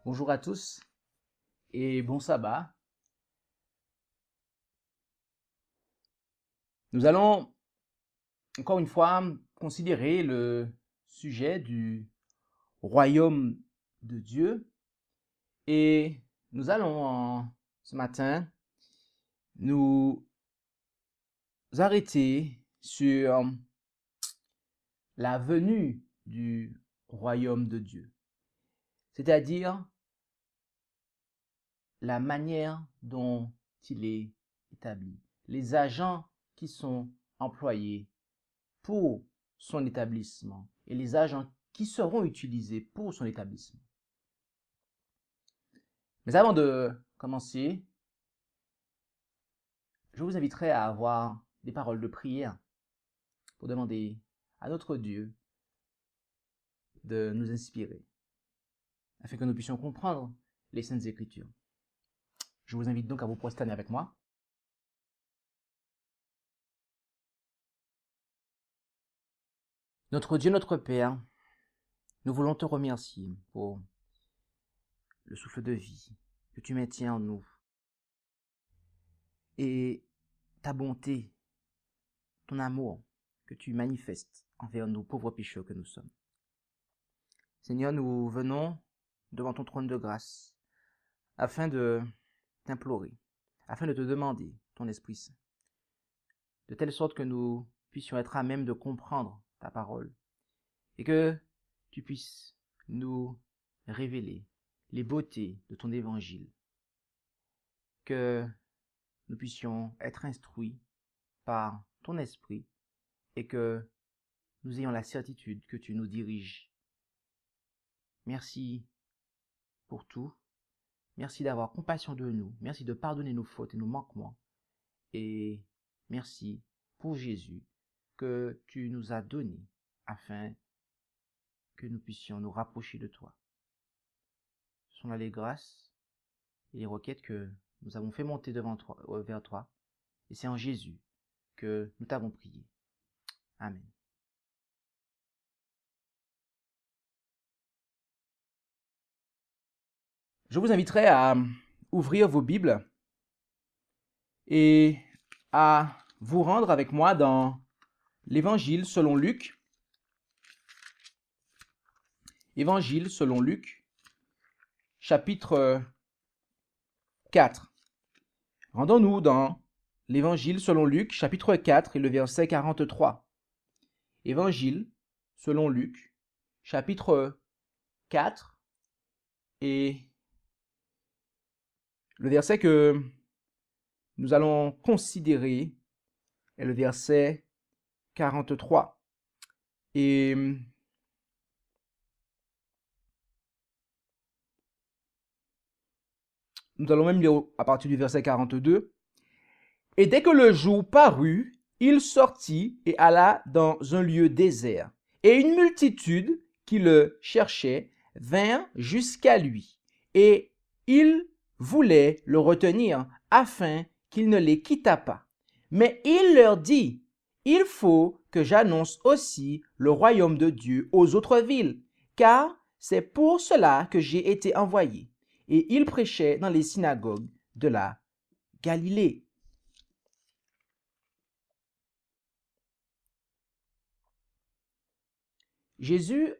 Bonjour à tous et bon sabbat. Nous allons encore une fois considérer le sujet du royaume de Dieu et nous allons ce matin nous arrêter sur la venue du royaume de Dieu, c'est-à-dire la manière dont il est établi, les agents qui sont employés pour son établissement et les agents qui seront utilisés pour son établissement. Mais avant de commencer, je vous inviterai à avoir des paroles de prière pour demander à notre Dieu de nous inspirer afin que nous puissions comprendre les Saintes Écritures. Je vous invite donc à vous prosterner avec moi. Notre Dieu, notre Père, nous voulons te remercier pour le souffle de vie que tu maintiens en nous et ta bonté, ton amour que tu manifestes envers nous, pauvres pécheurs que nous sommes. Seigneur, nous venons devant ton trône de grâce afin de t'implorer, afin de te demander ton Esprit Saint, de telle sorte que nous puissions être à même de comprendre ta parole et que tu puisses nous révéler les beautés de ton évangile, que nous puissions être instruits par ton esprit et que nous ayons la certitude que tu nous diriges. Merci pour tout. Merci d'avoir compassion de nous. Merci de pardonner nos fautes et nos manquements. Et merci pour Jésus que tu nous as donné afin que nous puissions nous rapprocher de toi. Ce sont là les grâces et les requêtes que nous avons fait monter vers toi. Et c'est en Jésus que nous t'avons prié. Amen. Je vous inviterai à ouvrir vos Bibles et à vous rendre avec moi dans l'Évangile selon Luc. Évangile selon Luc, chapitre 4. Rendons-nous dans l'Évangile selon Luc, chapitre 4 et le verset 43. Évangile selon Luc, chapitre 4 et le verset que nous allons considérer est le verset 43. Et nous allons même lire à partir du verset 42. Et dès que le jour parut, il sortit et alla dans un lieu désert. Et une multitude qui le cherchait vint jusqu'à lui. Et il voulait le retenir afin qu'il ne les quittât pas. Mais il leur dit, il faut que j'annonce aussi le royaume de Dieu aux autres villes, car c'est pour cela que j'ai été envoyé. Et il prêchait dans les synagogues de la Galilée. Jésus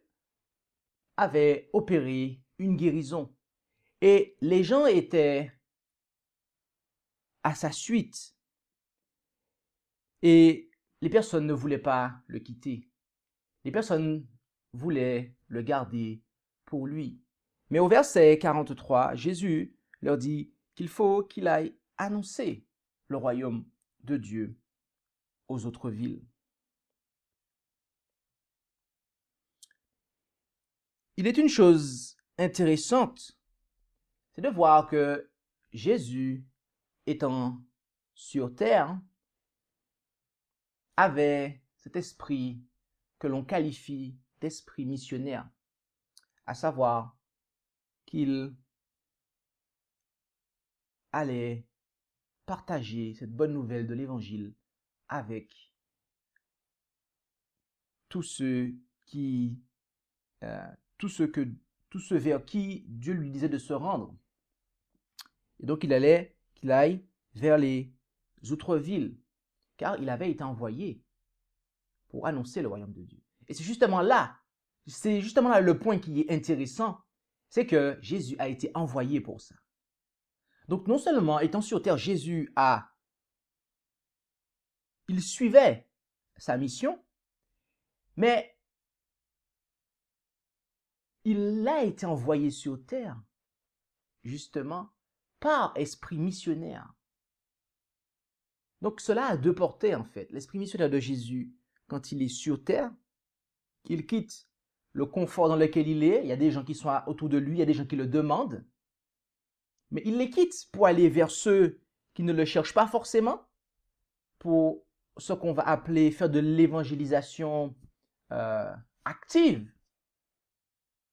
avait opéré une guérison et les gens étaient à sa suite et les personnes ne voulaient pas le quitter. Les personnes voulaient le garder pour lui. Mais au verset 43, Jésus leur dit qu'il faut qu'il aille annoncer le royaume de Dieu aux autres villes. Il est une chose intéressante, c'est de voir que Jésus, étant sur terre, avait cet esprit que l'on qualifie d'esprit missionnaire, à savoir qu'il allait partager cette bonne nouvelle de l'Évangile avec tous ceux qui, tous ceux que tous ceux vers qui Dieu lui disait de se rendre. Et donc qu'il aille vers les autres villes, car il avait été envoyé pour annoncer le royaume de Dieu. Et c'est justement là le point qui est intéressant, c'est que Jésus a été envoyé pour ça. Donc non seulement étant sur terre, il suivait sa mission, mais il a été envoyé sur terre, justement, par esprit missionnaire. Donc cela a deux portées en fait. L'esprit missionnaire de Jésus, quand il est sur terre, il quitte le confort dans lequel il est. Il y a des gens qui sont autour de lui, il y a des gens qui le demandent. Mais il les quitte pour aller vers ceux qui ne le cherchent pas forcément, pour ce qu'on va appeler faire de l'évangélisation active,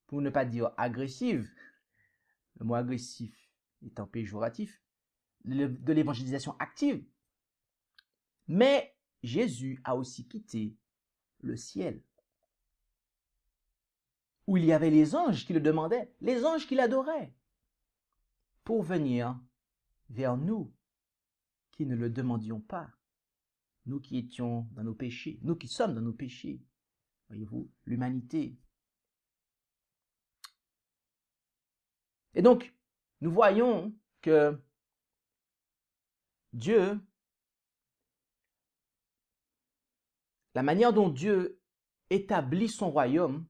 pour ne pas dire agressive. Le mot agressif étant péjoratif, de l'évangélisation active. Mais Jésus a aussi quitté le ciel, où il y avait les anges qui le demandaient, les anges qui l'adoraient, pour venir vers nous qui ne le demandions pas, nous qui étions dans nos péchés, nous qui sommes dans nos péchés, voyez-vous, l'humanité. Et donc, nous voyons que Dieu, la manière dont Dieu établit son royaume,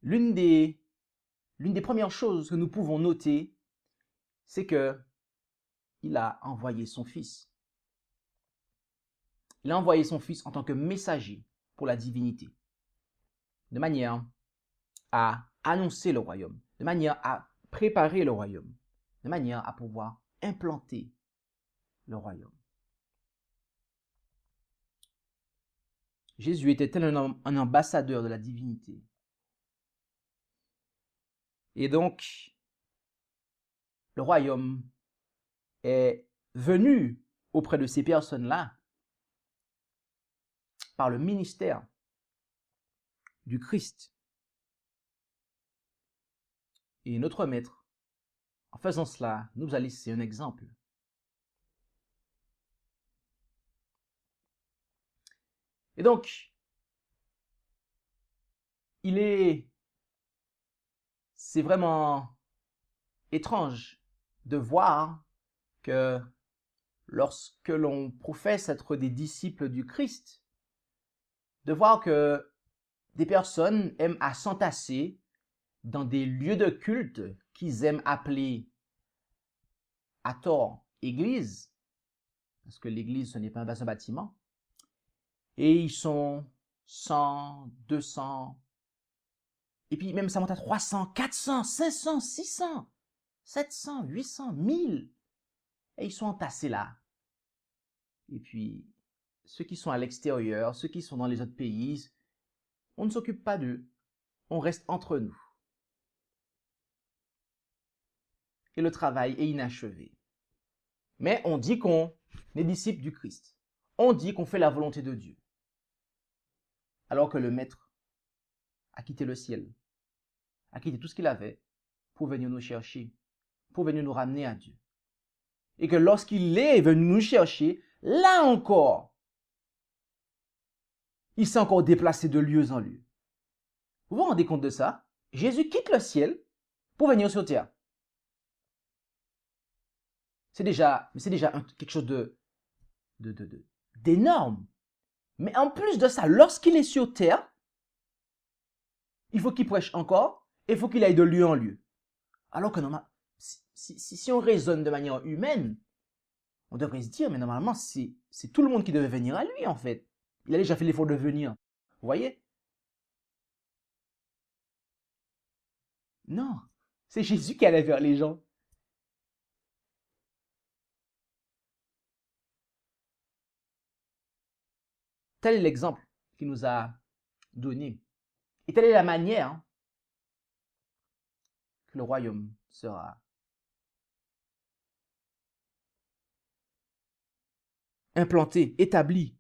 l'une des premières choses que nous pouvons noter, c'est que il a envoyé son Fils. Il a envoyé son Fils en tant que messager pour la divinité, de manière à annoncer le royaume, de manière à préparer le royaume, de manière à pouvoir implanter le royaume. Jésus était tel un ambassadeur de la divinité. Et donc, le royaume est venu auprès de ces personnes-là par le ministère du Christ. Et notre Maître, en faisant cela, nous a laissé un exemple. Et donc, c'est vraiment étrange de voir que lorsque l'on professe être des disciples du Christ, de voir que des personnes aiment à s'entasser dans des lieux de culte qu'ils aiment appeler à tort église, parce que l'église ce n'est pas un bâtiment, et ils sont 100, 200, et puis même ça monte à 300, 400, 500, 600, 700, 800, 1000, et ils sont entassés là. Et puis, ceux qui sont à l'extérieur, ceux qui sont dans les autres pays, on ne s'occupe pas d'eux, on reste entre nous. Et le travail est inachevé. Mais on dit qu'on est disciple du Christ. On dit qu'on fait la volonté de Dieu. Alors que le Maître a quitté le ciel, a quitté tout ce qu'il avait pour venir nous chercher, pour venir nous ramener à Dieu. Et que lorsqu'il est venu nous chercher, là encore, il s'est encore déplacé de lieu en lieu. Vous vous rendez compte de ça? Jésus quitte le ciel pour venir sur terre. C'est déjà quelque chose d'énorme. Mais en plus de ça, lorsqu'il est sur terre, il faut qu'il prêche encore et il faut qu'il aille de lieu en lieu. Alors que normalement, si on raisonne de manière humaine, on devrait se dire, mais normalement, c'est tout le monde qui devait venir à lui, en fait. Il a déjà fait l'effort de venir. Vous voyez? Non, c'est Jésus qui allait vers les gens. Tel est l'exemple qu'il nous a donné. Et telle est la manière que le royaume sera implanté, établi.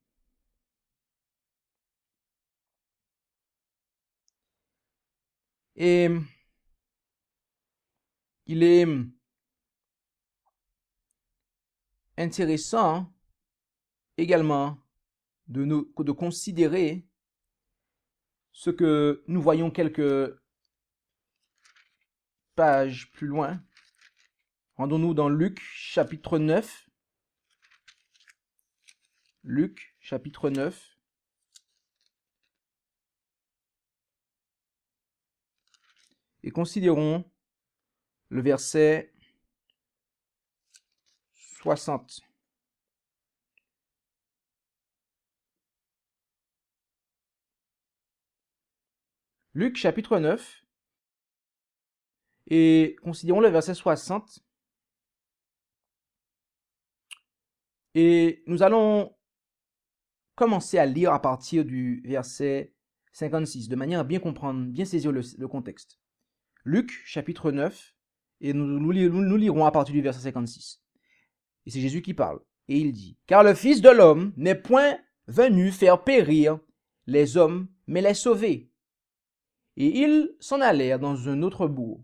Et il est intéressant également de considérer ce que nous voyons quelques pages plus loin. Rendons-nous dans Luc chapitre 9. Luc chapitre 9. Et considérons le verset 60. Luc chapitre 9. Et considérons le verset 60. Et nous allons commencer à lire à partir du verset 56, de manière à bien comprendre, bien saisir le contexte. Luc chapitre 9, et nous lirons à partir du verset 56. Et c'est Jésus qui parle. Et il dit, « Car le Fils de l'homme n'est point venu faire périr les hommes, mais les sauver. » Et ils s'en allèrent dans un autre bourg.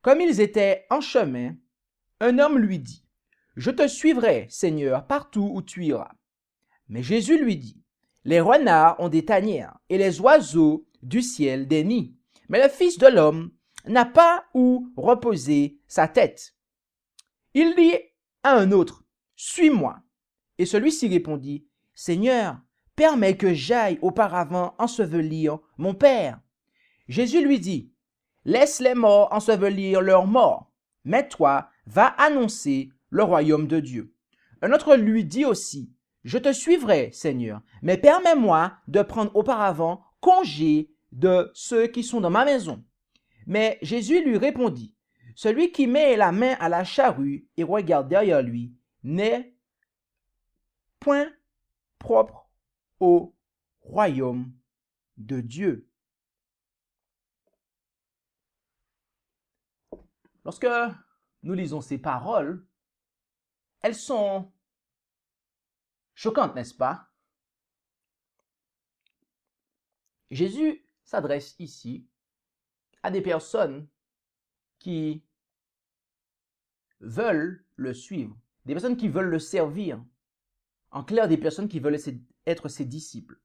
Comme ils étaient en chemin, un homme lui dit, « Je te suivrai, Seigneur, partout où tu iras. » Mais Jésus lui dit, « Les renards ont des tanières, et les oiseaux du ciel des nids. Mais le Fils de l'homme n'a pas où reposer sa tête. » Il dit à un autre, « Suis-moi. » Et celui-ci répondit, « Seigneur, permets que j'aille auparavant ensevelir mon Père. » Jésus lui dit, « Laisse les morts ensevelir leurs morts, mais toi, va annoncer le royaume de Dieu. » Un autre lui dit aussi, « Je te suivrai, Seigneur, mais permets-moi de prendre auparavant congé de ceux qui sont dans ma maison. » Mais Jésus lui répondit, « Celui qui met la main à la charrue et regarde derrière lui n'est point propre au royaume de Dieu. » Lorsque nous lisons ces paroles, elles sont choquantes, n'est-ce pas? Jésus s'adresse ici à des personnes qui veulent le suivre, des personnes qui veulent le servir, en clair, des personnes qui veulent être ses disciples.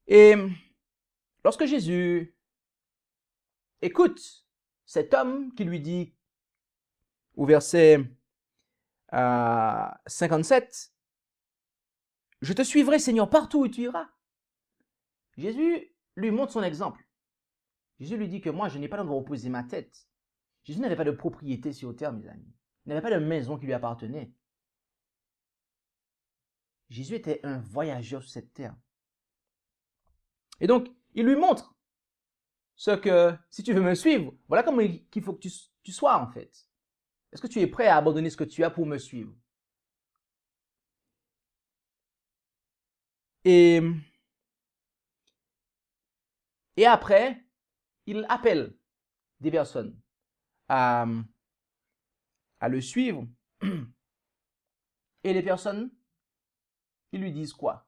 Et lorsque Jésus écoute cet homme qui lui dit au verset 57, « Je te suivrai, Seigneur, partout où tu iras. » Jésus lui montre son exemple. Jésus lui dit que moi, je n'ai pas l'endroit où poser ma tête. Jésus n'avait pas de propriété sur terre, mes amis. Il n'avait pas de maison qui lui appartenait. Jésus était un voyageur sur cette terre. Et donc, il lui montre ce que, si tu veux me suivre, voilà comment il faut que tu sois en fait. Est-ce que tu es prêt à abandonner ce que tu as pour me suivre? Et après, il appelle des personnes à le suivre. Et les personnes, ils lui disent quoi?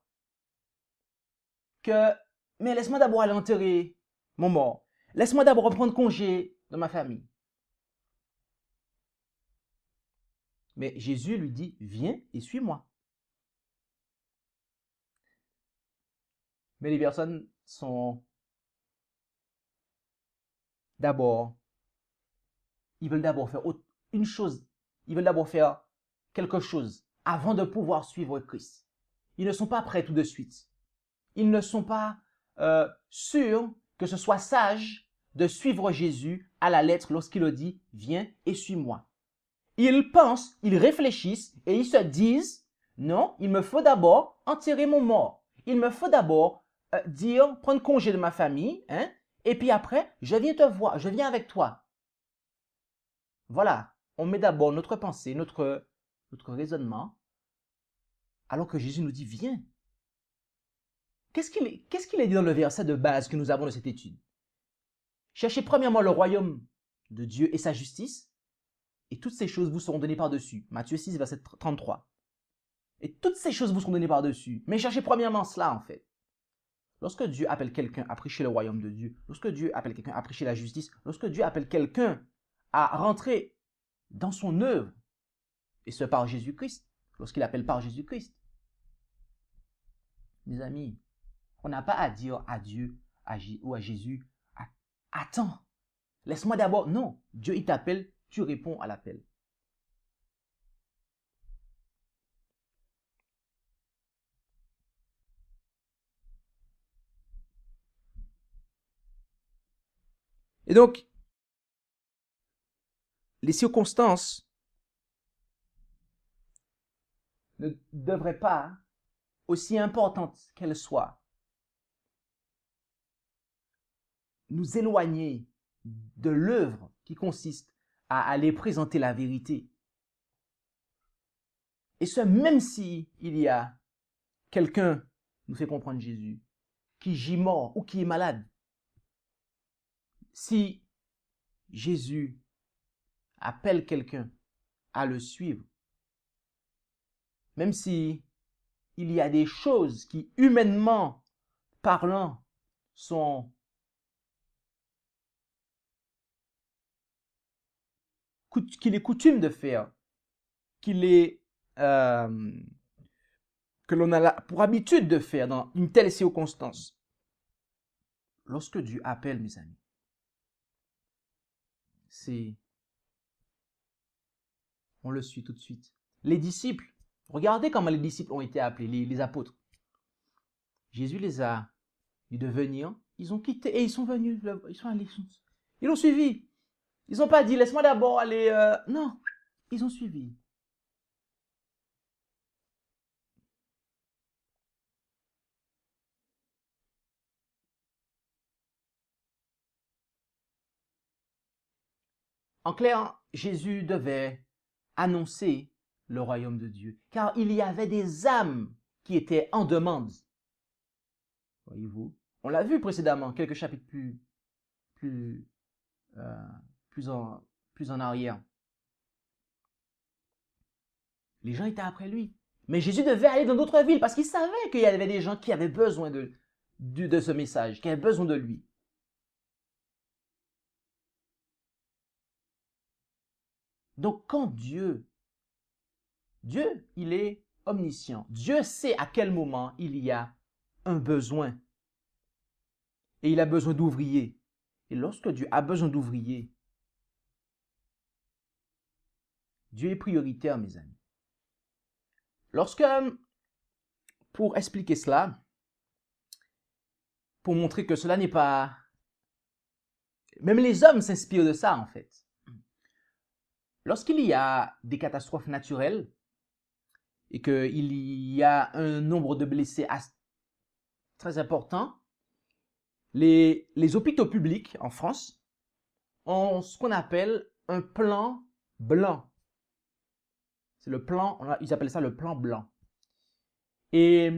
Mais laisse-moi d'abord aller enterrer mon mort. Laisse-moi d'abord prendre congé de ma famille. Mais Jésus lui dit, viens et suis-moi. Mais les personnes sont ils veulent d'abord faire une chose. Ils veulent d'abord faire quelque chose avant de pouvoir suivre Christ. Ils ne sont pas prêts tout de suite. Ils ne sont pas sûrs que ce soit sage de suivre Jésus à la lettre lorsqu'il le dit, viens et suis-moi. Ils pensent, ils réfléchissent et ils se disent, non, il me faut d'abord enterrer mon mort. Il me faut d'abord prendre congé de ma famille, hein, et puis après, je viens te voir, je viens avec toi. Voilà, on met d'abord notre pensée, notre raisonnement, alors que Jésus nous dit, viens. Qu'est-ce qu'il est dit dans le verset de base que nous avons de cette étude? Cherchez premièrement le royaume de Dieu et sa justice, et toutes ces choses vous seront données par-dessus. Matthieu 6, verset 33. Et toutes ces choses vous seront données par-dessus. Mais cherchez premièrement cela, en fait. Lorsque Dieu appelle quelqu'un à prêcher le royaume de Dieu, lorsque Dieu appelle quelqu'un à prêcher la justice, lorsque Dieu appelle quelqu'un à rentrer dans son œuvre, et ce par Jésus-Christ, lorsqu'il appelle par Jésus-Christ, mes amis, on n'a pas à dire à Dieu ou à Jésus, attends, laisse-moi d'abord. Non, Dieu il t'appelle, tu réponds à l'appel. Et donc, les circonstances ne devraient pas, aussi importantes qu'elles soient, nous éloigner de l'œuvre qui consiste à aller présenter la vérité. Et ce, même si il y a quelqu'un, nous fait comprendre Jésus, qui gît mort ou qui est malade. Si Jésus appelle quelqu'un à le suivre, même si il y a des choses qui, humainement parlant, qu'il est coutume de faire, que l'on a pour habitude de faire dans une telle circonstance. Lorsque Dieu appelle, mes amis, on le suit tout de suite. Les disciples, regardez comment les disciples ont été appelés, les apôtres. Jésus les a dit de venir, ils ont quitté et ils sont venus, ils sont allés, ils l'ont suivi. Ils n'ont pas dit, laisse-moi d'abord aller, non, ils ont suivi. En clair, Jésus devait annoncer le royaume de Dieu, car il y avait des âmes qui étaient en demande. Voyez-vous, on l'a vu précédemment, quelques chapitres plus en arrière. Les gens étaient après lui. Mais Jésus devait aller dans d'autres villes parce qu'il savait qu'il y avait des gens qui avaient besoin de ce message, qui avaient besoin de lui. Donc quand Dieu, il est omniscient. Dieu sait à quel moment il y a un besoin. Et il a besoin d'ouvriers. Et lorsque Dieu a besoin d'ouvriers, Dieu est prioritaire, mes amis. Pour expliquer cela, pour montrer que cela n'est pas... Même les hommes s'inspirent de ça, en fait. Lorsqu'il y a des catastrophes naturelles et qu'il y a un nombre de blessés très important, les hôpitaux publics en France ont ce qu'on appelle un plan blanc. C'est le plan, ils appellent ça le plan blanc. Et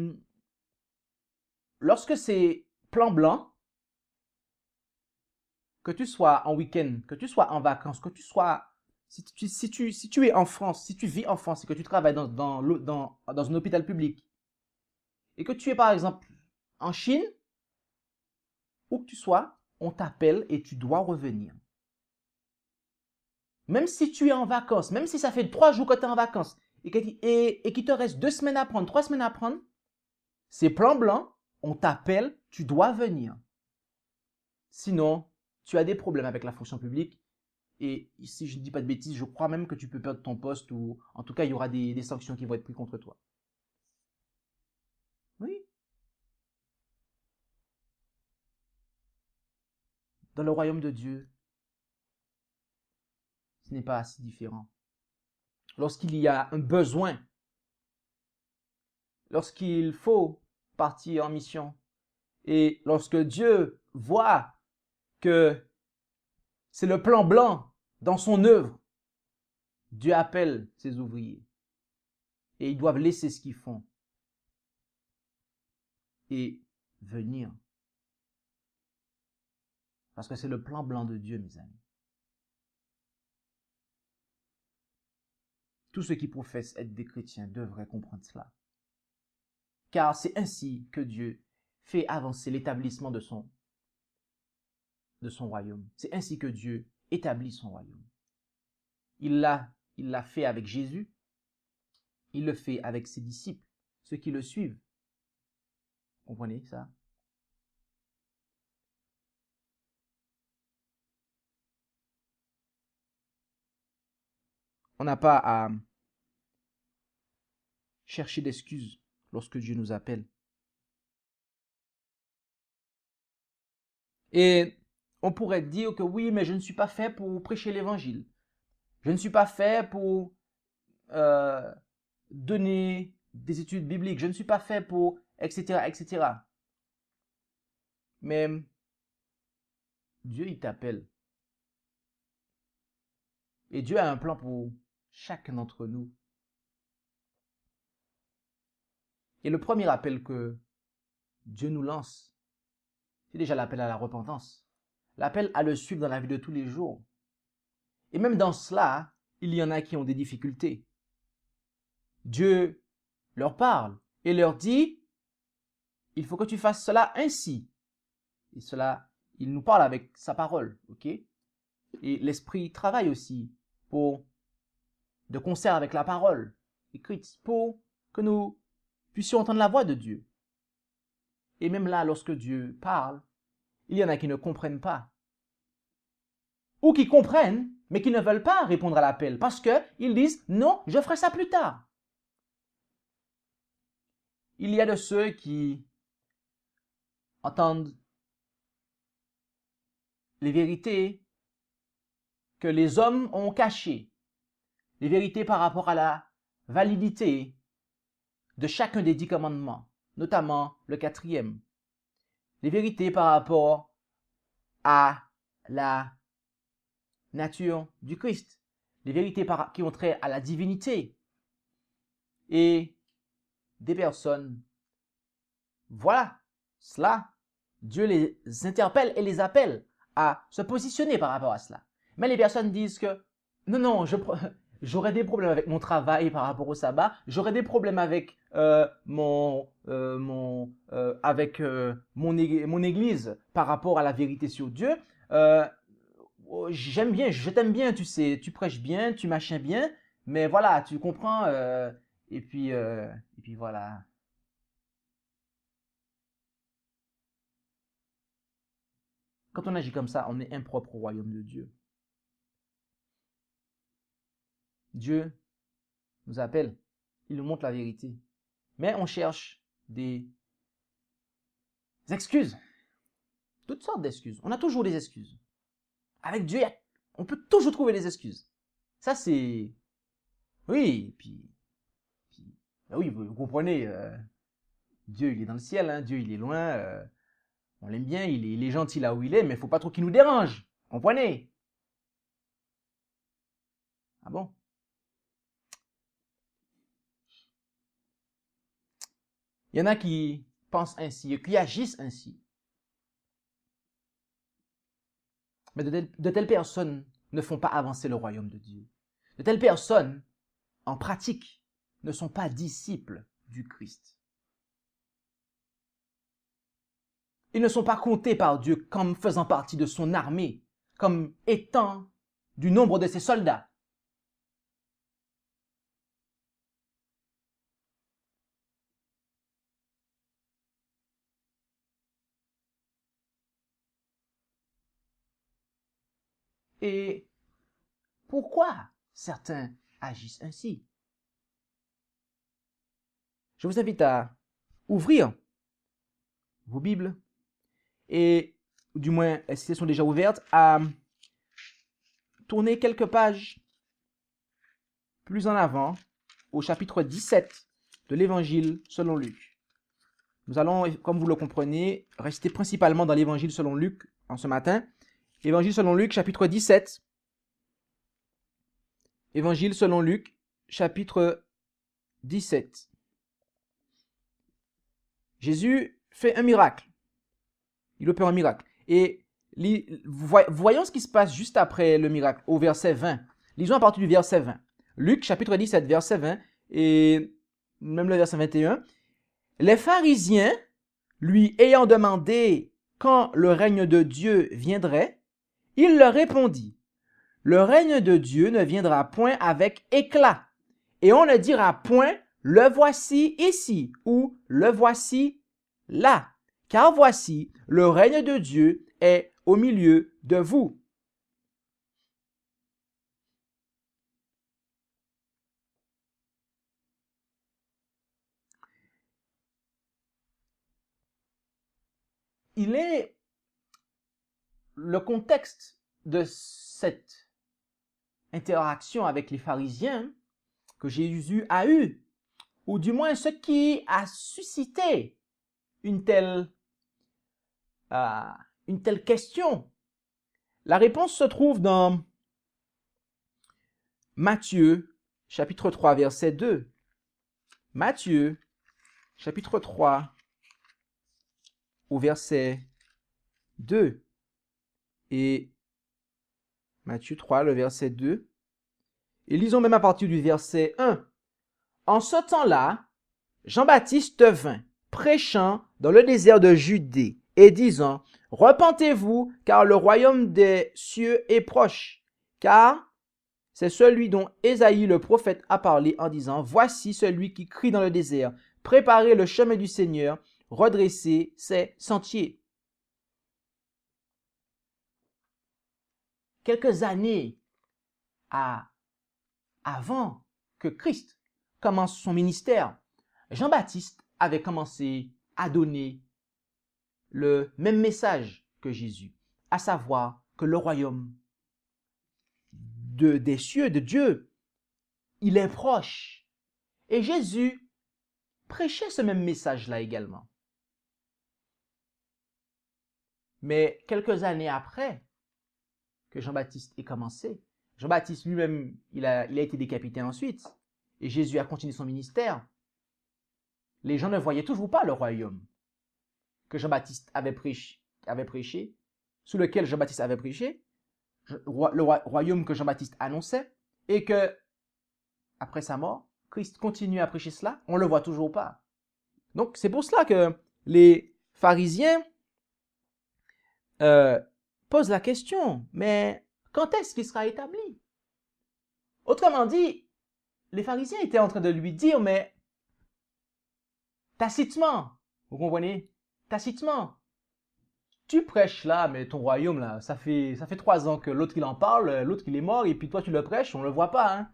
lorsque c'est plan blanc, que tu sois en week-end, que tu sois en vacances, que tu sois... Si tu es en France, si tu vis en France et que tu travailles dans un hôpital public et que tu es par exemple en Chine, où que tu sois, on t'appelle et tu dois revenir. Même si tu es en vacances, même si ça fait 3 jours que tu es en vacances et qu'il te reste 2 semaines à prendre, 3 semaines à prendre, c'est plan blanc, on t'appelle, tu dois venir. Sinon, tu as des problèmes avec la fonction publique. Et si je ne dis pas de bêtises, je crois même que tu peux perdre ton poste ou en tout cas, il y aura des sanctions qui vont être prises contre toi. Oui. Dans le royaume de Dieu, ce n'est pas si différent. Lorsqu'il y a un besoin, lorsqu'il faut partir en mission, et lorsque Dieu voit que c'est le plan blanc dans son œuvre, Dieu appelle ses ouvriers. Et ils doivent laisser ce qu'ils font et venir. Parce que c'est le plan blanc de Dieu, mes amis. Tous ceux qui professent être des chrétiens devraient comprendre cela. Car c'est ainsi que Dieu fait avancer l'établissement de son royaume. C'est ainsi que Dieu établit son royaume. Il l'a fait avec Jésus, il le fait avec ses disciples, ceux qui le suivent. Comprenez ça? On n'a pas à chercher d'excuses lorsque Dieu nous appelle. Et on pourrait dire que oui, mais je ne suis pas fait pour prêcher l'évangile. Je ne suis pas fait pour donner des études bibliques. Je ne suis pas fait pour, etc., etc. Mais Dieu, il t'appelle. Et Dieu a un plan pour chacun d'entre nous. Et le premier appel que Dieu nous lance, c'est déjà l'appel à la repentance. L'appel à le suivre dans la vie de tous les jours. Et même dans cela, il y en a qui ont des difficultés. Dieu leur parle et leur dit, il faut que tu fasses cela ainsi. Et cela, il nous parle avec sa parole, ok? Et l'Esprit travaille aussi de concert avec la parole écrite pour que nous puissions entendre la voix de Dieu. Et même là, lorsque Dieu parle, il y en a qui ne comprennent pas. Ou qui comprennent, mais qui ne veulent pas répondre à l'appel parce qu'ils disent « Non, je ferai ça plus tard ». Il y a de ceux qui entendent les vérités que les hommes ont cachées, les vérités par rapport à la validité de chacun des 10 commandements, notamment le 4e. Les vérités par rapport à la nature du Christ, les vérités qui ont trait à la divinité. Et des personnes, voilà, cela, Dieu les interpelle et les appelle à se positionner par rapport à cela. Mais les personnes disent que non, j'aurais des problèmes avec mon travail par rapport au sabbat, j'aurais des problèmes avec mon église par rapport à la vérité sur Dieu. J'aime bien, je t'aime bien, tu sais, tu prêches bien, tu machins bien, mais voilà, tu comprends, et puis voilà. Quand on agit comme ça, on est impropre au royaume de Dieu. Dieu nous appelle, il nous montre la vérité. Mais on cherche des excuses. Toutes sortes d'excuses. On a toujours des excuses. Avec Dieu, on peut toujours trouver des excuses. Ça, c'est... Oui, ben oui, vous comprenez, Dieu, il est dans le ciel, hein, Dieu, il est loin, on l'aime bien, il est gentil là où il est, mais il ne faut pas trop qu'il nous dérange. Comprenez? Ah bon? Il y en a qui pensent ainsi, qui agissent ainsi. Mais de telles personnes ne font pas avancer le royaume de Dieu. De telles personnes, en pratique, ne sont pas disciples du Christ. Ils ne sont pas comptés par Dieu comme faisant partie de son armée, comme étant du nombre de ses soldats. Et pourquoi certains agissent ainsi? Je vous invite à ouvrir vos Bibles et, du moins, si elles sont déjà ouvertes, à tourner quelques pages plus en avant au chapitre 17 de l'Évangile selon Luc. Nous allons, comme vous le comprenez, rester principalement dans l'Évangile selon Luc en ce matin. Évangile selon Luc, chapitre 17. Évangile selon Luc, chapitre 17. Jésus fait un miracle. Il opère un miracle. Et voyons ce qui se passe juste après le miracle, au verset 20. Lisons à partir du verset 20. Luc, chapitre 17, verset 20, et même le verset 21. Les pharisiens lui ayant demandé quand le règne de Dieu viendrait, il leur répondit, « Le règne de Dieu ne viendra point avec éclat, et on ne dira point, le voici ici ou le voici là, car voici, le règne de Dieu est au milieu de vous. » Il est le contexte de cette interaction avec les pharisiens que Jésus a eu, ou du moins ce qui a suscité une telle question. La réponse se trouve dans Matthieu, chapitre 3, verset 2. Matthieu, chapitre 3, au verset 2. Et Matthieu 3, le verset 2. Et lisons même à partir du verset 1. En ce temps-là, Jean-Baptiste vint, prêchant dans le désert de Judée, et disant, « Repentez-vous, car le royaume des cieux est proche. » Car c'est celui dont Ésaïe le prophète a parlé en disant, « Voici celui qui crie dans le désert, préparez le chemin du Seigneur, redressez ses sentiers. » Quelques années avant que Christ commence son ministère, Jean-Baptiste avait commencé à donner le même message que Jésus, à savoir que le royaume des cieux, de Dieu, il est proche. Et Jésus prêchait ce même message-là également. Mais quelques années après que Jean-Baptiste ait commencé, Jean-Baptiste lui-même, il a été décapité ensuite, et Jésus a continué son ministère. Les gens ne voyaient toujours pas le royaume que Jean-Baptiste avait prêché, sous lequel Jean-Baptiste avait prêché, le royaume que Jean-Baptiste annonçait, et que, après sa mort, Christ continue à prêcher cela, on ne le voit toujours pas. Donc, c'est pour cela que les pharisiens posent la question, mais quand est-ce qu'il sera établi? Autrement dit, les pharisiens étaient en train de lui dire, mais tacitement, vous comprenez? Tacitement. Tu prêches là, mais ton royaume là, ça fait 3 ans que l'autre il en parle, l'autre il est mort, et puis toi tu le prêches, on le voit pas, hein?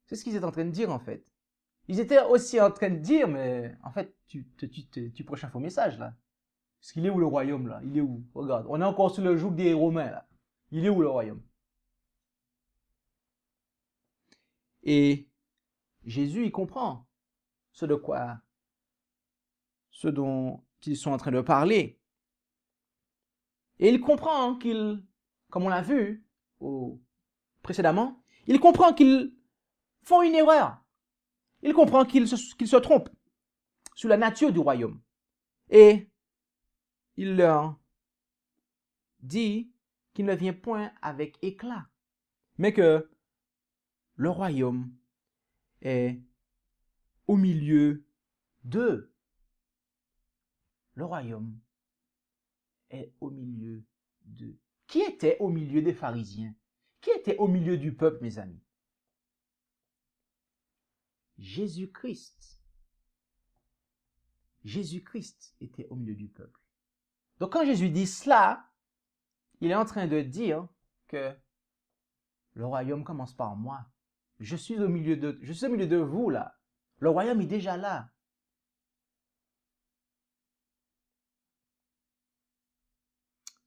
C'est ce qu'ils étaient en train de dire en fait. Ils étaient aussi en train de dire, mais en fait, tu prêches un faux message là. Parce qu'il est où le royaume là? Il est où? Regarde, on est encore sous le joug des Romains là. Il est où le royaume? Et Jésus, il comprend ce dont ils sont en train de parler. Et il comprend qu'ils, comme on l'a vu précédemment, il comprend qu'ils font une erreur. Il comprend qu'ils se trompent sur la nature du royaume. Et il leur dit qu'il ne vient point avec éclat, mais que le royaume est au milieu d'eux. Le royaume est au milieu d'eux. Qui était au milieu des pharisiens? Qui était au milieu du peuple, mes amis? Jésus-Christ. Jésus-Christ était au milieu du peuple. Donc quand Jésus dit cela, il est en train de dire que le royaume commence par moi. Je suis au milieu de vous là. Le royaume est déjà là.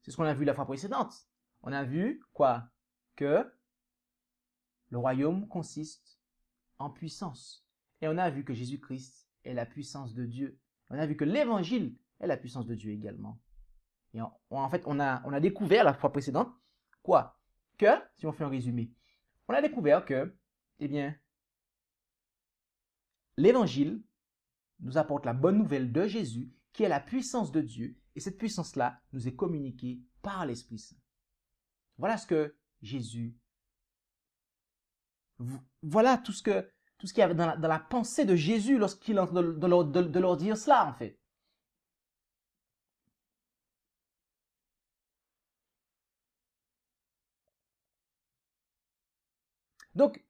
C'est ce qu'on a vu la fois précédente. On a vu quoi? Que le royaume consiste en puissance. Et on a vu que Jésus-Christ est la puissance de Dieu. On a vu que l'évangile est la puissance de Dieu également. Et en fait, on a découvert la fois précédente quoi? Que, si on fait un résumé, on a découvert que, eh bien, l'évangile nous apporte la bonne nouvelle de Jésus, qui est la puissance de Dieu, et cette puissance-là nous est communiquée par l'Esprit Saint. Voilà ce que Jésus, voilà tout ce tout ce qu'il y avait dans la pensée de Jésus lorsqu'il est en train de leur dire cela, en fait. Donc,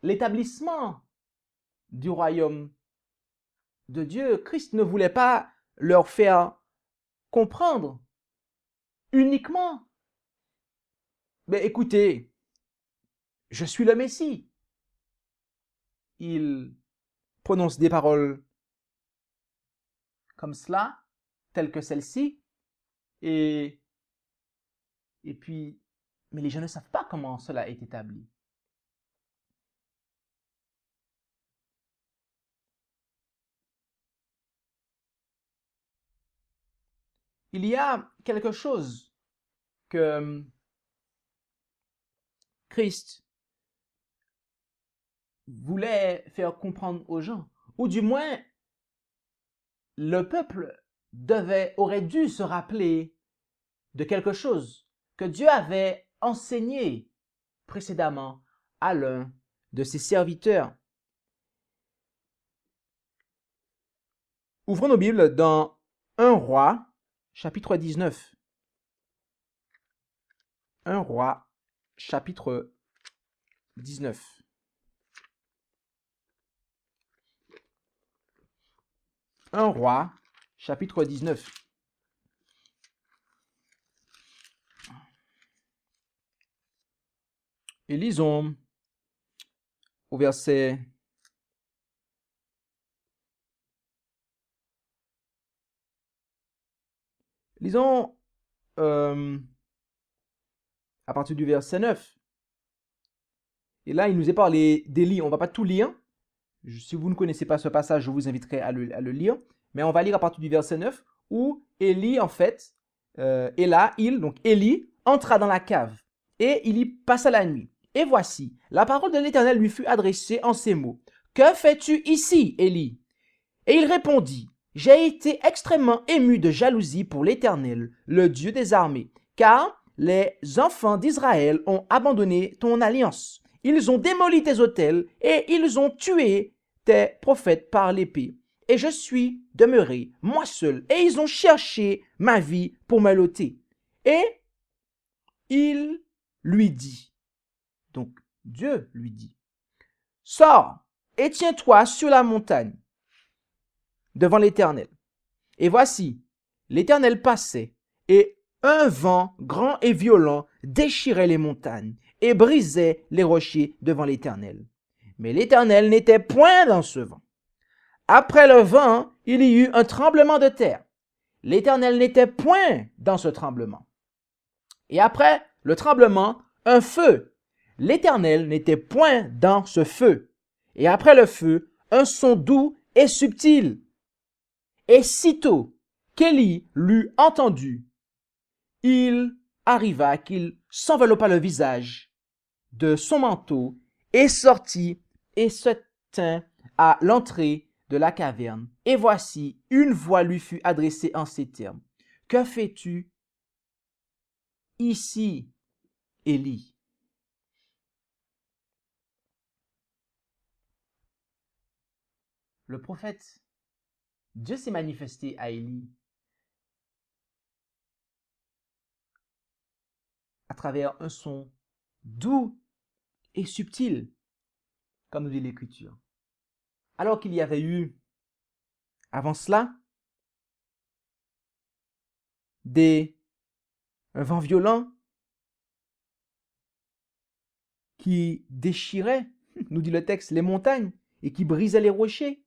l'établissement du royaume de Dieu, Christ ne voulait pas leur faire comprendre uniquement, mais écoutez, je suis le Messie. Il prononce des paroles comme cela, telles que celle-ci, et puis, mais les gens ne savent pas comment cela est établi. Il y a quelque chose que Christ voulait faire comprendre aux gens, ou du moins, le peuple aurait dû se rappeler de quelque chose que Dieu avait enseigné précédemment à l'un de ses serviteurs. Ouvrons nos Bibles dans 1 Roi, chapitre 19. 1 Roi, chapitre 19. Un Roi, chapitre 19. Et lisons au verset à partir du verset 9. Et là, il nous est parlé d'Élie. On ne va pas tout lire. Si vous ne connaissez pas ce passage, je vous inviterai à le lire. Mais on va lire à partir du verset 9 où Élie, en fait, donc Élie, entra dans la cave et il y passa la nuit. Et voici, la parole de l'Éternel lui fut adressée en ces mots. « Que fais-tu ici, Élie » Et il répondit, « J'ai été extrêmement ému de jalousie pour l'Éternel, le Dieu des armées, car les enfants d'Israël ont abandonné ton alliance. Ils ont démoli tes autels et ils ont tué tes prophètes par l'épée. Et je suis demeuré, moi seul, et ils ont cherché ma vie pour me l'ôter. » Et il lui dit, donc Dieu lui dit, « Sors et tiens-toi sur la montagne devant l'Éternel. » Et voici, l'Éternel passait, et un vent grand et violent déchirait les montagnes et brisait les rochers devant l'Éternel. Mais l'Éternel n'était point dans ce vent. Après le vent, il y eut un tremblement de terre. L'Éternel n'était point dans ce tremblement. Et après le tremblement, un feu. L'Éternel n'était point dans ce feu. Et après le feu, un son doux et subtil. Et sitôt qu'Élie l'eut entendu, il arriva qu'il s'enveloppa le visage de son manteau et sortit et se tint à l'entrée de la caverne. Et voici, une voix lui fut adressée en ces termes. « Que fais-tu ici, Élie » Le prophète, Dieu s'est manifesté à Élie à travers un son doux et subtil, comme nous dit l'Écriture. Alors qu'il y avait eu, avant cela, un vent violent qui déchirait, nous dit le texte, les montagnes et qui brisait les rochers.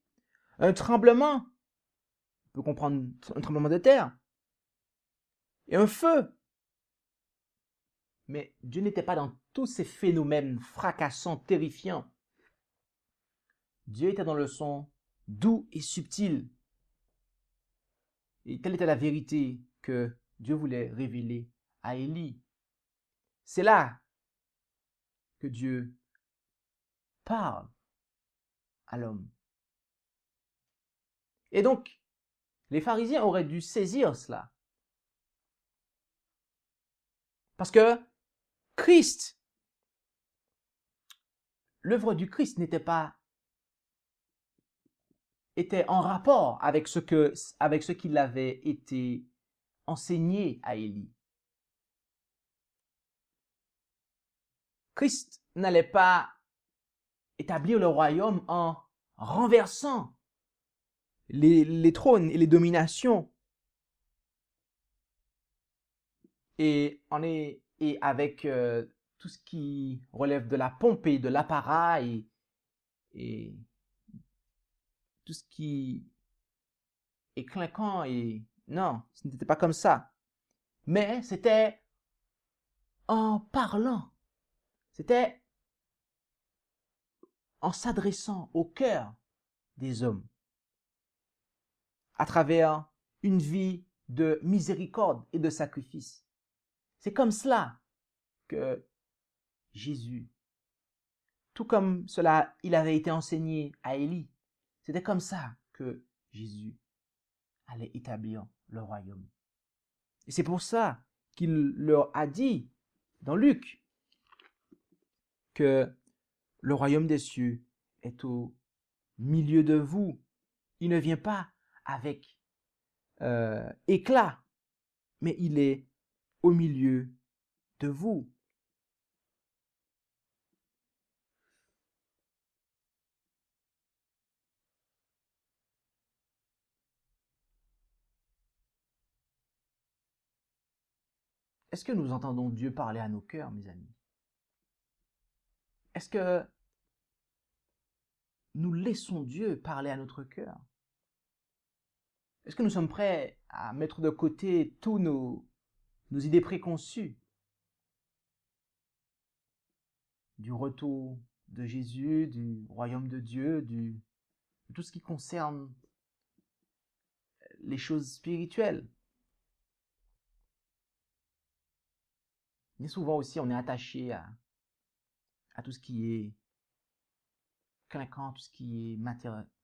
Un tremblement, on peut comprendre un tremblement de terre, et un feu. Mais Dieu n'était pas dans tous ces phénomènes fracassants, terrifiants. Dieu était dans le son doux et subtil. Et telle était la vérité que Dieu voulait révéler à Élie. C'est là que Dieu parle à l'homme. Et donc, les pharisiens auraient dû saisir cela. Parce que Christ l'œuvre du Christ était en rapport avec ce qu'il avait été enseigné à Élie. Christ n'allait pas établir le royaume en renversant les trônes et les dominations et avec tout ce qui relève de la pompe et de l'apparat et tout ce qui est clinquant et non, ce n'était pas comme ça. Mais c'était en parlant, c'était en s'adressant au cœur des hommes à travers une vie de miséricorde et de sacrifice. C'est comme cela que Jésus, tout comme cela il avait été enseigné à Élie, c'était comme ça que Jésus allait établir le royaume. Et c'est pour ça qu'il leur a dit dans Luc que le royaume des cieux est au milieu de vous. Il ne vient pas avec éclat, mais il est au milieu de vous. Est-ce que nous entendons Dieu parler à nos cœurs, mes amis? Est-ce que nous laissons Dieu parler à notre cœur? Est-ce que nous sommes prêts à mettre de côté tous nos idées préconçues du retour de Jésus, du royaume de Dieu, de tout ce qui concerne les choses spirituelles? Mais souvent aussi, on est attaché à tout ce qui est clinquant, tout ce qui est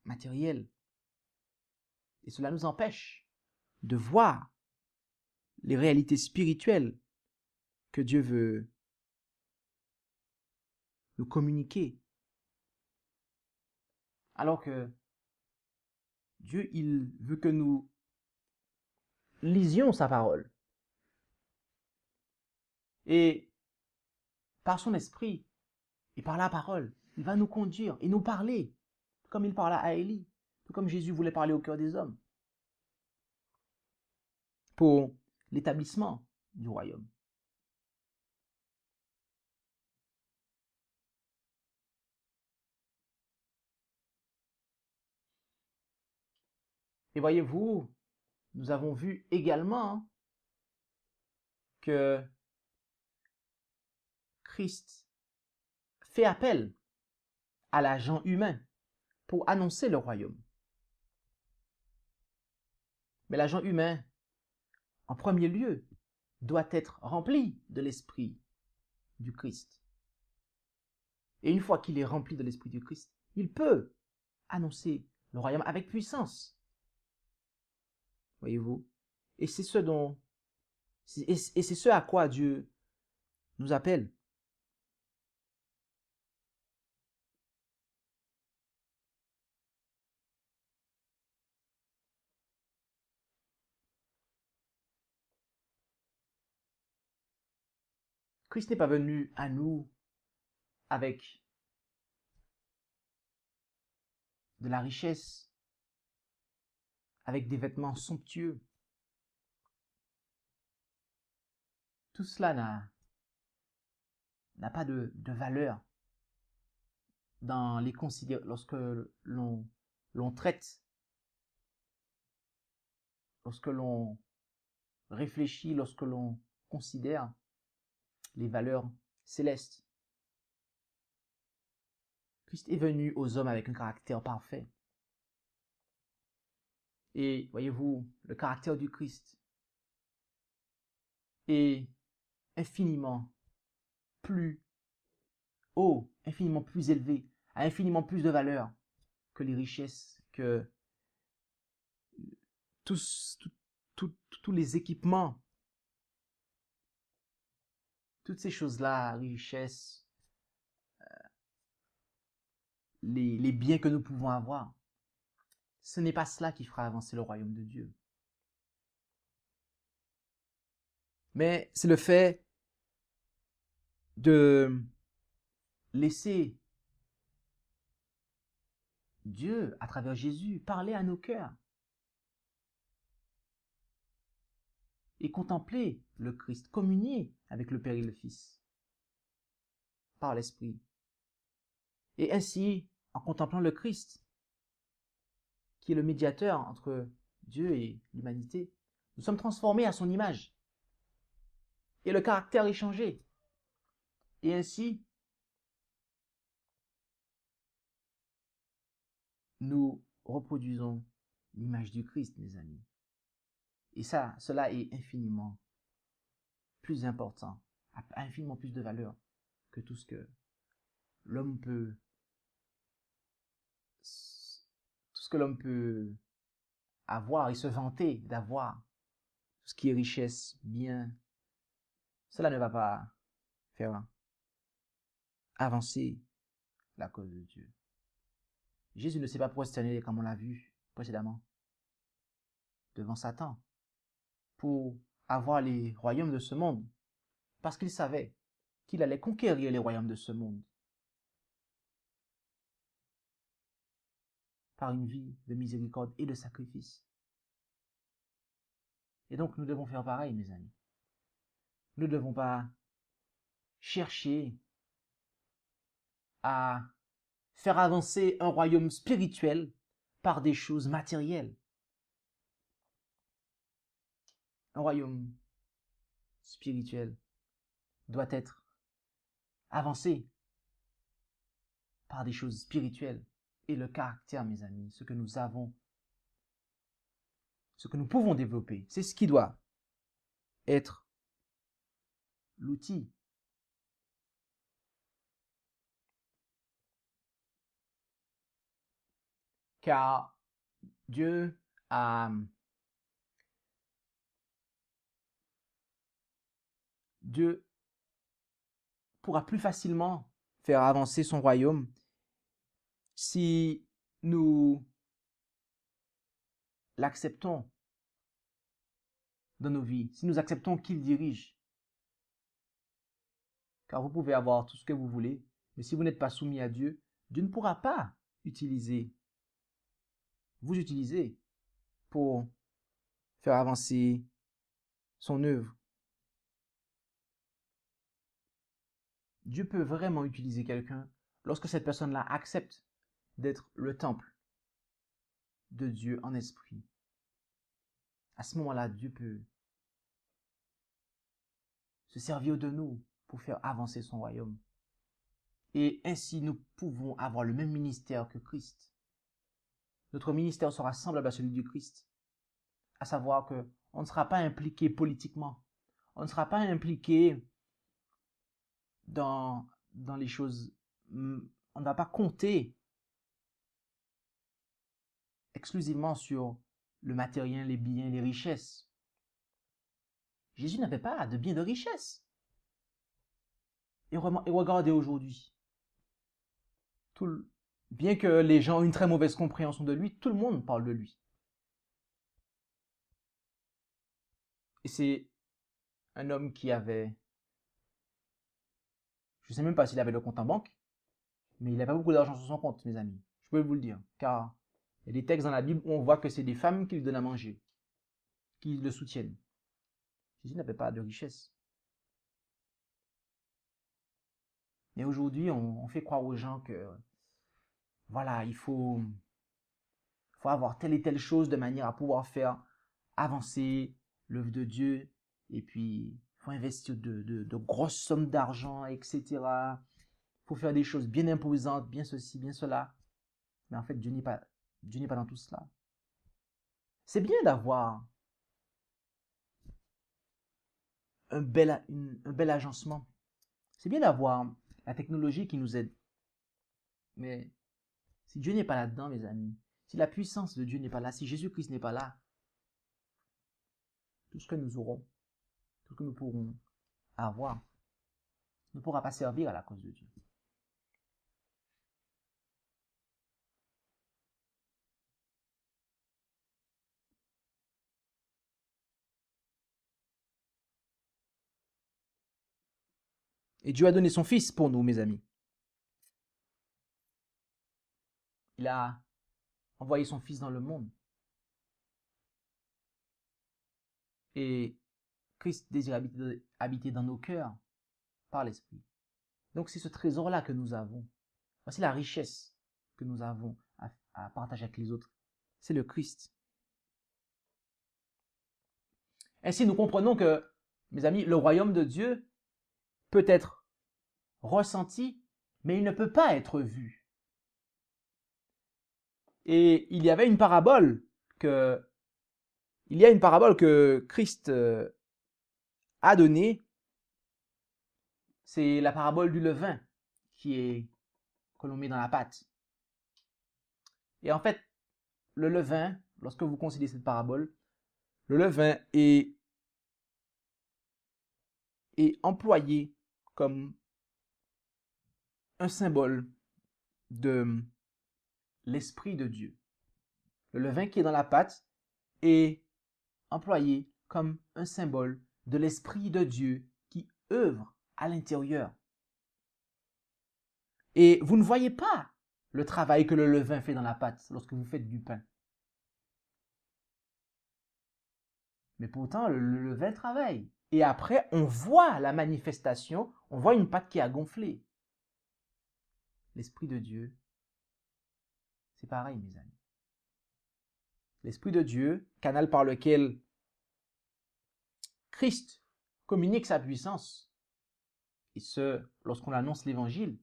matériel. Et cela nous empêche de voir les réalités spirituelles que Dieu veut nous communiquer. Alors que Dieu, il veut que nous lisions sa parole. Et par son esprit et par la parole, il va nous conduire et nous parler, comme il parla à Élie, tout comme Jésus voulait parler au cœur des hommes, pour l'établissement du royaume. Et voyez-vous, nous avons vu également que Christ fait appel à l'agent humain pour annoncer le royaume. Mais l'agent humain, en premier lieu, doit être rempli de l'esprit du Christ. Et une fois qu'il est rempli de l'esprit du Christ, il peut annoncer le royaume avec puissance. Voyez-vous? Et c'est c'est ce à quoi Dieu nous appelle. Christ n'est pas venu à nous avec de la richesse, avec des vêtements somptueux. Tout cela n'a pas de valeur dans les lorsque l'on traite, lorsque l'on réfléchit, lorsque l'on considère les valeurs célestes. Christ est venu aux hommes avec un caractère parfait. Et voyez-vous, le caractère du Christ est infiniment plus haut, infiniment plus élevé, a infiniment plus de valeur que les richesses, que tous les équipements, toutes ces choses-là, richesses, les biens que nous pouvons avoir. Ce n'est pas cela qui fera avancer le royaume de Dieu. Mais c'est le fait de laisser Dieu, à travers Jésus, parler à nos cœurs et contempler le Christ, communier avec le Père et le Fils par l'Esprit. Et ainsi, en contemplant le Christ, qui est le médiateur entre Dieu et l'humanité, nous sommes transformés à son image. Et le caractère est changé. Et ainsi, nous reproduisons l'image du Christ, mes amis. Et cela est infiniment plus important, a infiniment plus de valeur que tout ce que l'homme peut, tout ce que l'homme peut avoir et se vanter d'avoir, tout ce qui est richesse, bien. Cela ne va pas faire avancer la cause de Dieu. Jésus ne s'est pas prosterné, comme on l'a vu précédemment, devant Satan, pour avoir les royaumes de ce monde, parce qu'il savait qu'il allait conquérir les royaumes de ce monde par une vie de miséricorde et de sacrifice. Et donc nous devons faire pareil, mes amis. Nous ne devons pas chercher à faire avancer un royaume spirituel par des choses matérielles. Un royaume spirituel doit être avancé par des choses spirituelles. Et le caractère, mes amis, ce que nous avons, ce que nous pouvons développer, c'est ce qui doit être l'outil. Car Dieu pourra plus facilement faire avancer son royaume si nous l'acceptons dans nos vies, si nous acceptons qu'il dirige. Car vous pouvez avoir tout ce que vous voulez, mais si vous n'êtes pas soumis à Dieu, Dieu ne pourra pas vous utiliser pour faire avancer son œuvre. Dieu peut vraiment utiliser quelqu'un lorsque cette personne-là accepte d'être le temple de Dieu en esprit. À ce moment-là, Dieu peut se servir de nous pour faire avancer son royaume. Et ainsi, nous pouvons avoir le même ministère que Christ. Notre ministère sera semblable à celui du Christ. À savoir que on ne sera pas impliqué politiquement. On ne sera pas impliqué dans les choses. On ne va pas compter exclusivement sur le matériel, les biens, les richesses. Jésus n'avait pas de biens de richesse. Et regardez aujourd'hui. Bien que les gens aient une très mauvaise compréhension de lui, tout le monde parle de lui. Et c'est un homme qui avait, je ne sais même pas s'il avait le compte en banque, mais il n'avait pas beaucoup d'argent sur son compte, mes amis. Je peux vous le dire. Car il y a des textes dans la Bible où on voit que c'est des femmes qui lui donnent à manger, qui le soutiennent. Jésus n'avait pas de richesse. Mais aujourd'hui, on fait croire aux gens que, voilà, il faut avoir telle et telle chose de manière à pouvoir faire avancer l'œuvre de Dieu. Et puis, il faut investir de grosses sommes d'argent, etc. Il faut faire des choses bien imposantes, bien ceci, bien cela. Mais en fait, Dieu n'est pas dans tout cela. C'est bien d'avoir un bel agencement. C'est bien d'avoir la technologie qui nous aide. Mais si Dieu n'est pas là-dedans, mes amis, si la puissance de Dieu n'est pas là, si Jésus-Christ n'est pas là, tout ce que nous aurons, tout ce que nous pourrons avoir, ne pourra pas servir à la cause de Dieu. Et Dieu a donné son Fils pour nous, mes amis. Il a envoyé son Fils dans le monde. Et Christ désire habiter dans nos cœurs par l'Esprit. Donc c'est ce trésor-là que nous avons. Voici la richesse que nous avons à partager avec les autres. C'est le Christ. Ainsi, nous comprenons que, mes amis, le royaume de Dieu peut être ressenti, mais il ne peut pas être vu. Et il y a une parabole que Christ a donnée. C'est la parabole du levain que l'on met dans la pâte. Et en fait, le levain, lorsque vous considérez cette parabole, le levain est employé comme un symbole de l'Esprit de Dieu. Le levain qui est dans la pâte est employé comme un symbole de l'Esprit de Dieu qui œuvre à l'intérieur. Et vous ne voyez pas le travail que le levain fait dans la pâte lorsque vous faites du pain. Mais pourtant, le levain travaille. Et après, on voit la manifestation, on voit une pâte qui a gonflé. L'Esprit de Dieu, c'est pareil, mes amis. L'Esprit de Dieu, canal par lequel Christ communique sa puissance, et ce, lorsqu'on annonce l'Évangile,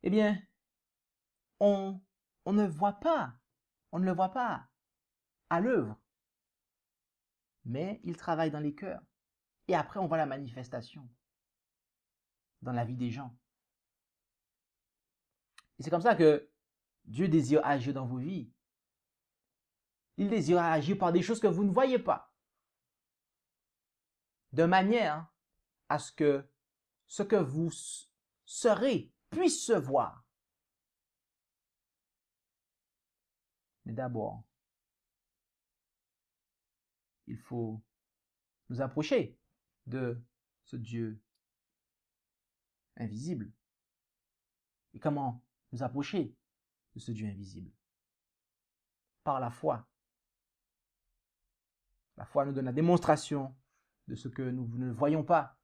eh bien, on ne le voit pas à l'œuvre, mais il travaille dans les cœurs. Et après, on voit la manifestation dans la vie des gens. Et c'est comme ça que Dieu désire agir dans vos vies. Il désire agir par des choses que vous ne voyez pas, de manière à ce que ce que vous serez puisse se voir. Mais d'abord, il faut nous approcher de ce Dieu invisible. Et comment nous approcher de ce Dieu invisible? Par la foi. La foi nous donne la démonstration de ce que nous ne voyons pas.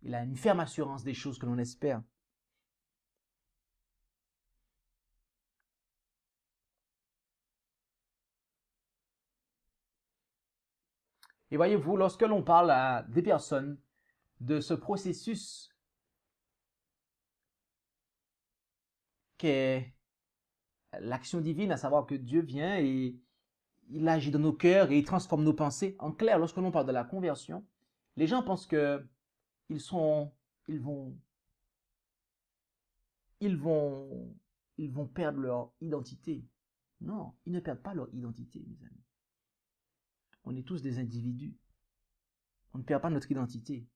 Il a une ferme assurance des choses que l'on espère. Et voyez-vous, lorsque l'on parle à des personnes de ce processus qu'est l'action divine, à savoir que Dieu vient et il agit dans nos cœurs et il transforme nos pensées. En clair, lorsque l'on parle de la conversion, les gens pensent que ils vont perdre leur identité. Non, ils ne perdent pas leur identité, mes amis. On est tous des individus. On ne perd pas notre identité.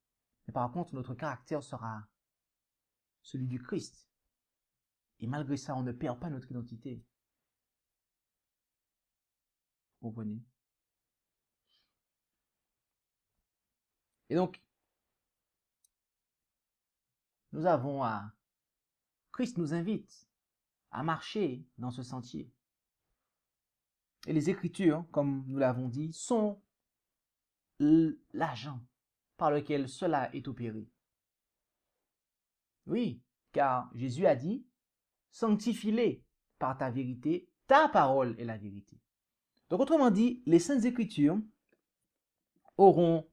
Mais par contre, notre caractère sera celui du Christ. Et malgré ça, on ne perd pas notre identité. Vous comprenez? Et donc, Christ nous invite à marcher dans ce sentier. Et les Écritures, comme nous l'avons dit, sont l'agent par lequel cela est opéré. Oui, car Jésus a dit, sanctifie-les par ta vérité, ta parole est la vérité. Donc autrement dit, les Saintes Écritures ont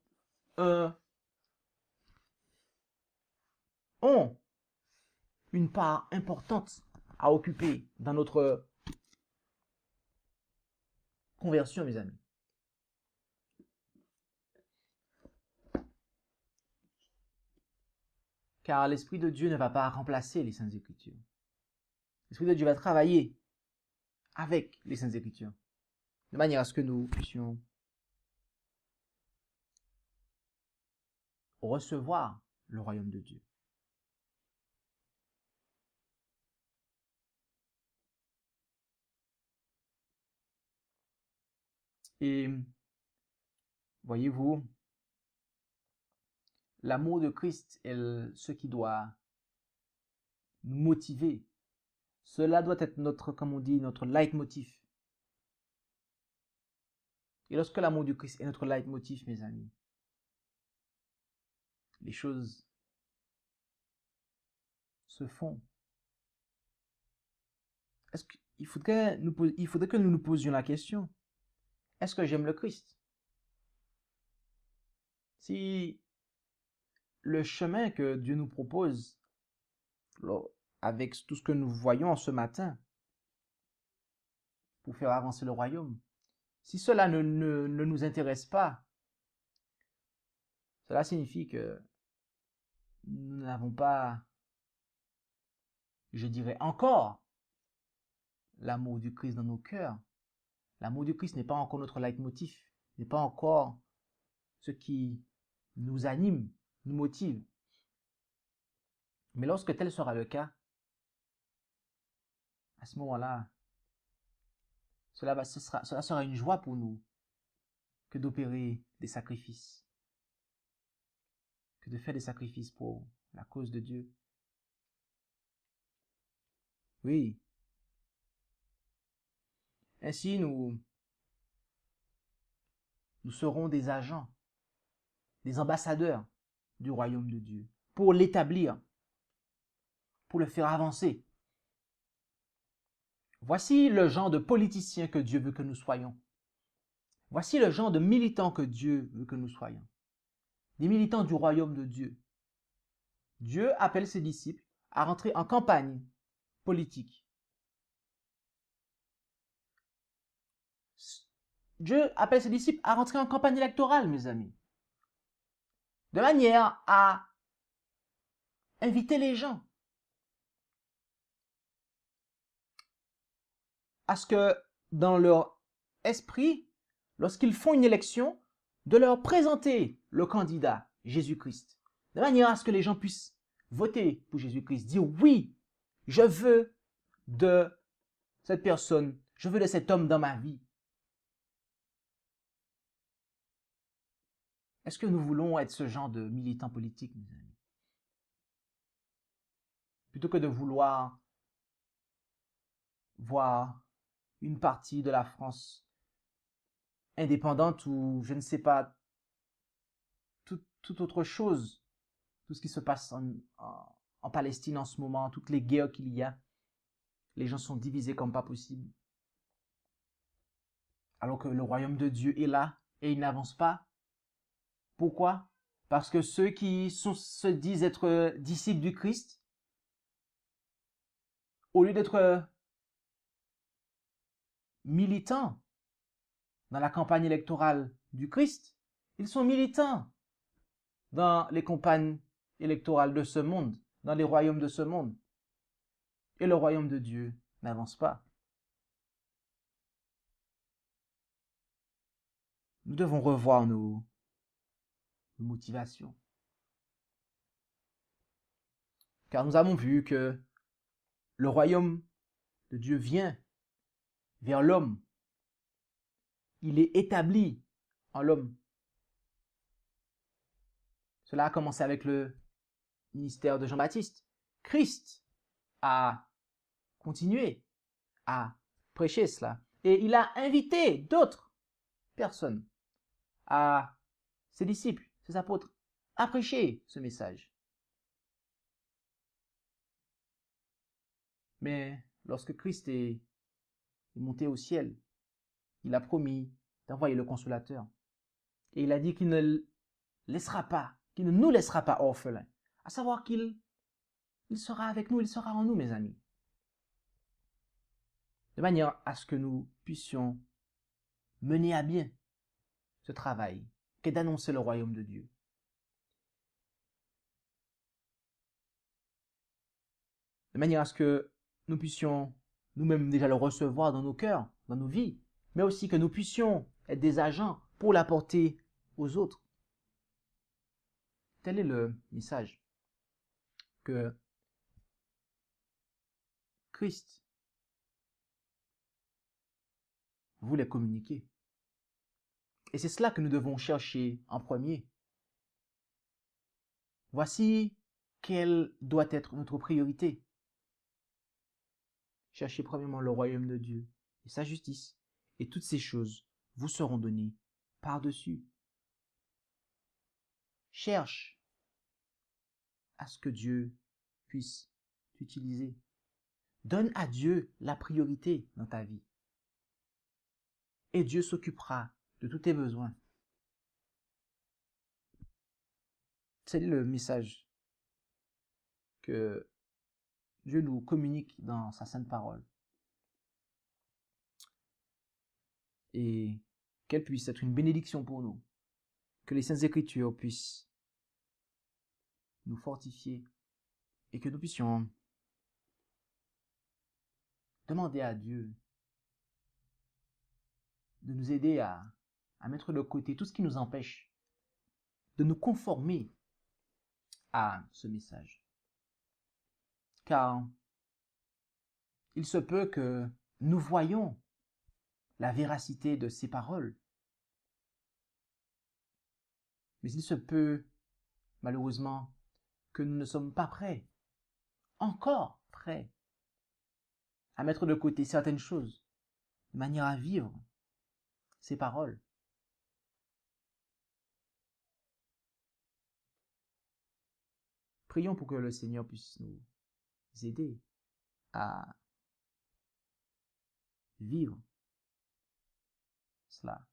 une part importante à occuper dans notre conversion, mes amis. Car l'Esprit de Dieu ne va pas remplacer les Saintes Écritures. L'Esprit de Dieu va travailler avec les Saintes Écritures, de manière à ce que nous puissions recevoir le royaume de Dieu. Et voyez-vous, l'amour de Christ est ce qui doit nous motiver. Cela doit être notre, comme on dit, notre leitmotiv. Et lorsque l'amour du Christ est notre leitmotiv, mes amis, les choses se font. Il faudrait que nous nous posions la question, est-ce que j'aime le Christ? Si le chemin que Dieu nous propose, avec tout ce que nous voyons ce matin, pour faire avancer le royaume, si cela ne nous intéresse pas, cela signifie que nous n'avons pas, je dirais encore, l'amour du Christ dans nos cœurs. L'amour du Christ n'est pas encore notre leitmotiv, n'est pas encore ce qui nous anime, nous motive. Mais lorsque tel sera le cas, à ce moment-là, cela sera une joie pour nous que d'opérer des sacrifices, que de faire des sacrifices pour la cause de Dieu. Oui. Ainsi, nous serons des agents, des ambassadeurs du royaume de Dieu, pour l'établir, pour le faire avancer. Voici le genre de politiciens que Dieu veut que nous soyons. Voici le genre de militants que Dieu veut que nous soyons. Des militants du royaume de Dieu. Dieu appelle ses disciples à rentrer en campagne politique. Dieu appelle ses disciples à rentrer en campagne électorale, mes amis. De manière à inviter les gens à ce que dans leur esprit, lorsqu'ils font une élection, de leur présenter le candidat Jésus-Christ. De manière à ce que les gens puissent voter pour Jésus-Christ, dire oui, je veux de cette personne, je veux de cet homme dans ma vie. Est-ce que nous voulons être ce genre de militants politiques, mes amis? Plutôt que de vouloir voir une partie de la France indépendante ou je ne sais pas, toute autre chose, tout ce qui se passe en Palestine en ce moment, toutes les guerres qu'il y a, les gens sont divisés comme pas possible. Alors que le royaume de Dieu est là et il n'avance pas. Pourquoi? Parce que ceux qui se disent être disciples du Christ, au lieu d'être militants dans la campagne électorale du Christ, ils sont militants dans les campagnes électorales de ce monde, dans les royaumes de ce monde. Et le royaume de Dieu n'avance pas. Nous devons revoir nos motivations. Car nous avons vu que le royaume de Dieu vient vers l'homme. Il est établi en l'homme. Cela a commencé avec le ministère de Jean-Baptiste. Christ a continué à prêcher cela. Et il a invité d'autres personnes, à ses disciples, ses apôtres, à prêcher ce message. Mais lorsque Christ est monté au ciel, il a promis d'envoyer le consolateur. Et il a dit qu'il ne laissera pas, qu'il ne nous laissera pas orphelins. À savoir qu'il sera avec nous, il sera en nous, mes amis. De manière à ce que nous puissions mener à bien ce travail qu'est d'annoncer le royaume de Dieu. De manière à ce que nous puissions nous-mêmes déjà le recevoir dans nos cœurs, dans nos vies, mais aussi que nous puissions être des agents pour l'apporter aux autres. Tel est le message que Christ voulait communiquer. Et c'est cela que nous devons chercher en premier. Voici quelle doit être notre priorité. Cherchez premièrement le royaume de Dieu et sa justice, et toutes ces choses vous seront données par-dessus. Cherche à ce que Dieu puisse t'utiliser. Donne à Dieu la priorité dans ta vie. Et Dieu s'occupera de tous tes besoins. C'est le message que Dieu nous communique dans sa sainte parole. Et qu'elle puisse être une bénédiction pour nous. Que les Saintes Écritures puissent nous fortifier et que nous puissions demander à Dieu de nous aider à mettre de côté tout ce qui nous empêche de nous conformer à ce message. Car il se peut que nous voyions la véracité de ces paroles, mais il se peut malheureusement que nous ne sommes pas prêts, encore prêts, à mettre de côté certaines choses, de manière à vivre ces paroles. Prions pour que le Seigneur puisse nous aider à vivre cela.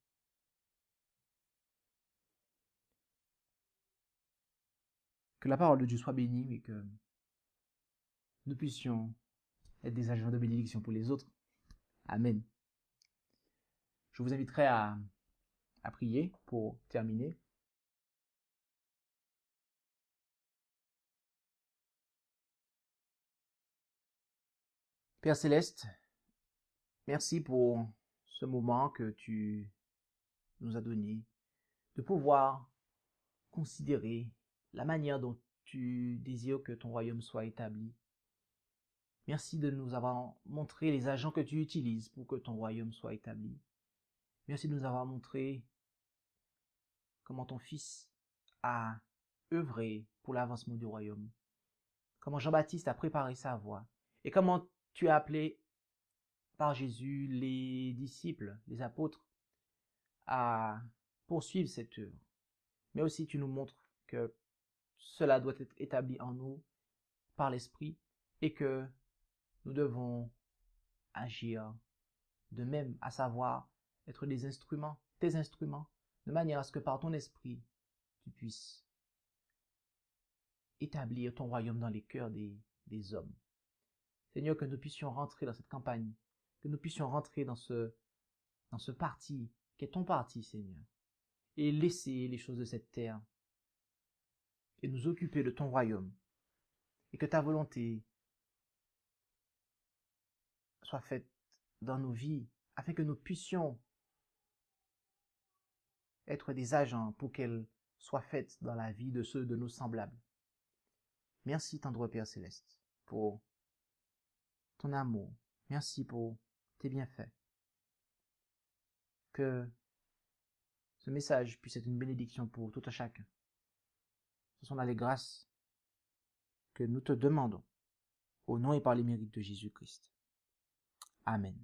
Que la parole de Dieu soit bénie et que nous puissions être des agents de bénédiction pour les autres. Amen. Je vous inviterai à prier pour terminer. Père Céleste, merci pour ce moment que tu nous as donné de pouvoir considérer la manière dont tu désires que ton royaume soit établi. Merci de nous avoir montré les agents que tu utilises pour que ton royaume soit établi. Merci de nous avoir montré comment ton Fils a œuvré pour l'avancement du royaume, comment Jean-Baptiste a préparé sa voie, et comment tu as appelé par Jésus les disciples, les apôtres, à poursuivre cette œuvre. Mais aussi tu nous montres que cela doit être établi en nous par l'Esprit et que nous devons agir de même, à savoir être des instruments, tes instruments, de manière à ce que par ton esprit, tu puisses établir ton royaume dans les cœurs des hommes. Seigneur, que nous puissions rentrer dans cette campagne, que nous puissions rentrer dans ce parti, qui est ton parti, Seigneur, et laisser les choses de cette terre et nous occuper de ton royaume, et que ta volonté soit faite dans nos vies, afin que nous puissions être des agents pour qu'elle soit faite dans la vie de ceux de nos semblables. Merci, tendre Père Céleste, pour ton amour. Merci pour tes bienfaits. Que ce message puisse être une bénédiction pour tout un chacun. Ce sont là les grâces que nous te demandons, au nom et par les mérites de Jésus-Christ. Amen.